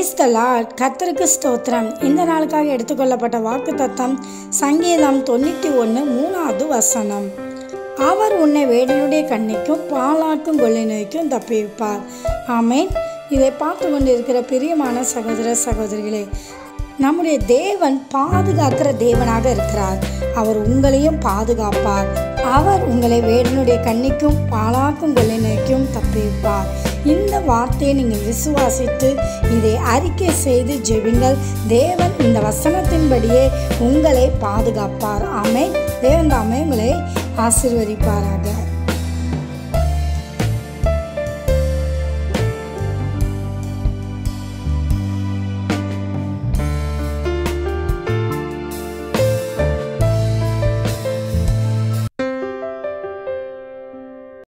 Praise the Lord. கர்த்தருக்கு ஸ்தோத்திரம். இந்த நாளுக்காக எடுத்துக்கொள்ளப்பட்ட வாக்குத்தத்தம் சங்கீதம் 91:3 வசனம். அவர் உன்னை வேடனுடைய கண்ணிக்கும் பாலாக்கும் கொள்ளை நோய்க்கும் தப்பிவிப்பார். ஆமேன். இதை பார்த்து கொண்டு இருக்கிற பிரியமான சகோதர சகோதரிகளே, நம்முடைய தேவன் பாதுகாக்கிற தேவனாக இருக்கிறார். அவர் உங்களையும் பாதுகாப்பார். அவர் உங்களை வேடனுடைய கண்ணிக்கும் பாலாக்கும் கொள்ளை நோய்க்கும் தப்பிவிப்பார். இந்த வார்த்தையை நீங்கள் விசுவாசித்து இதை அறிக்கை செய்து ஜெபிங்கள். தேவன் இந்த வசனத்தின்படியே உங்களை பாதுகாப்பார். ஆமென். தேவன் தாமே உங்களை ஆசீர்வதிப்பாராக.